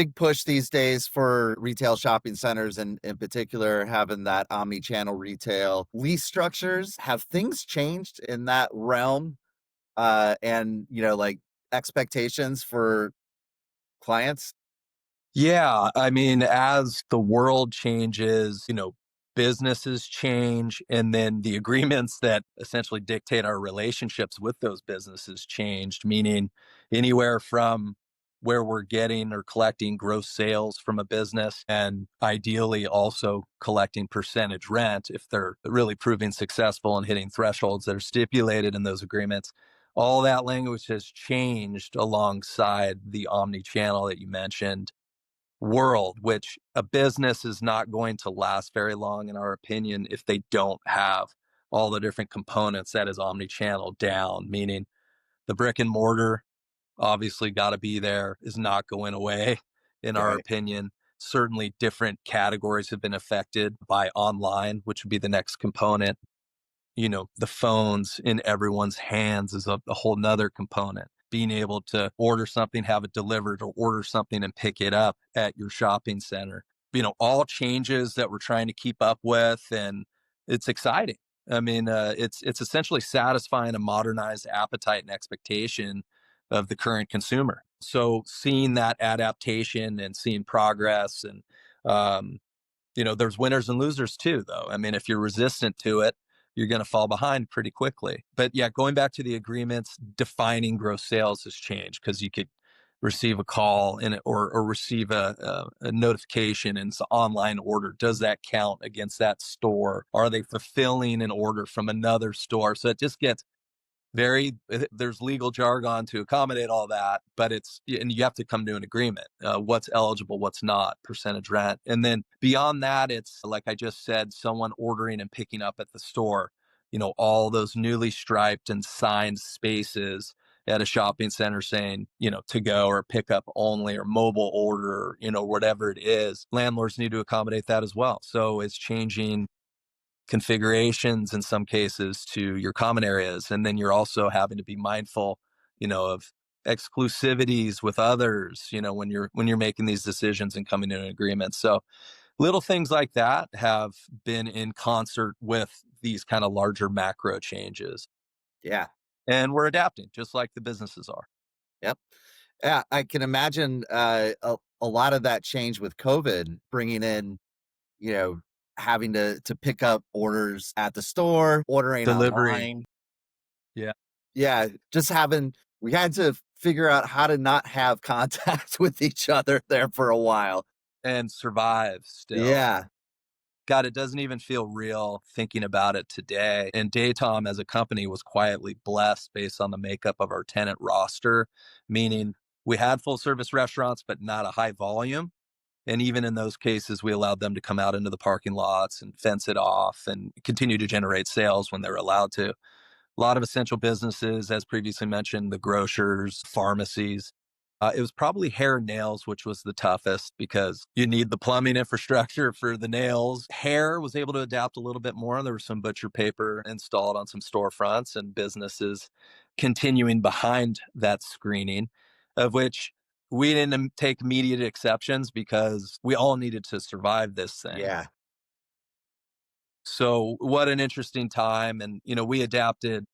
big push these days for retail shopping centers and in particular having that omni-channel retail lease structures. Have things changed in that realm? And like expectations for clients? Yeah, I mean, as the world changes, businesses change, and then the agreements that essentially dictate our relationships with those businesses changed, meaning anywhere from where we're getting or collecting gross sales from a business and ideally also collecting percentage rent if they're really proving successful and hitting thresholds that are stipulated in those agreements. All that language has changed alongside the omni channel that you mentioned world, which a business is not going to last very long, in our opinion, if they don't have all the different components that is omni-channel down, meaning the brick and mortar obviously got to be there, is not going away, in our Right. opinion. Certainly different categories have been affected by online, which would be the next component. The phones in everyone's hands is a whole nother component. Being able to order something, have it delivered, or order something and pick it up at your shopping center. All changes that we're trying to keep up with, and it's exciting. I mean, it's essentially satisfying a modernized appetite and expectation of the current consumer. So seeing that adaptation and seeing progress, and um, there's winners and losers too, though. I mean, if you're resistant to it, you're going to fall behind pretty quickly. But yeah, going back to the agreements, defining gross sales has changed because you could receive a call or receive a notification and it's an online order. Does that count against that store? Are they fulfilling an order from another store? So it just gets there's legal jargon to accommodate all that, but and you have to come to an agreement, what's eligible, what's not, percentage rent. And then beyond that, it's like I just said, someone ordering and picking up at the store, all those newly striped and signed spaces at a shopping center saying, to go or pick up only or mobile order, whatever it is, landlords need to accommodate that as well. So it's changing configurations in some cases to your common areas. And then you're also having to be mindful, of exclusivities with others, when you're making these decisions and coming to an agreement. So little things like that have been in concert with these kind of larger macro changes. Yeah. And we're adapting just like the businesses are. Yep. Yeah, I can imagine a lot of that change with COVID bringing in, you know, having to pick up orders at the store, ordering Delivery. online. Yeah. Yeah, just having we had to figure out how to not have contact with each other there for a while. And survive still. Yeah. God, it doesn't even feel real thinking about it today. And Daytom as a company was quietly blessed based on the makeup of our tenant roster, meaning we had full service restaurants, but not a high volume. And even in those cases, we allowed them to come out into the parking lots and fence it off and continue to generate sales when they were allowed to. A lot of essential businesses, as previously mentioned, the grocers, pharmacies. It was probably hair and nails, which was the toughest because you need the plumbing infrastructure for the nails. Hair was able to adapt a little bit more. There was some butcher paper installed on some storefronts and businesses continuing behind that screening, of which we didn't take immediate exceptions because we all needed to survive this thing. Yeah. So what an interesting time. And, we adapted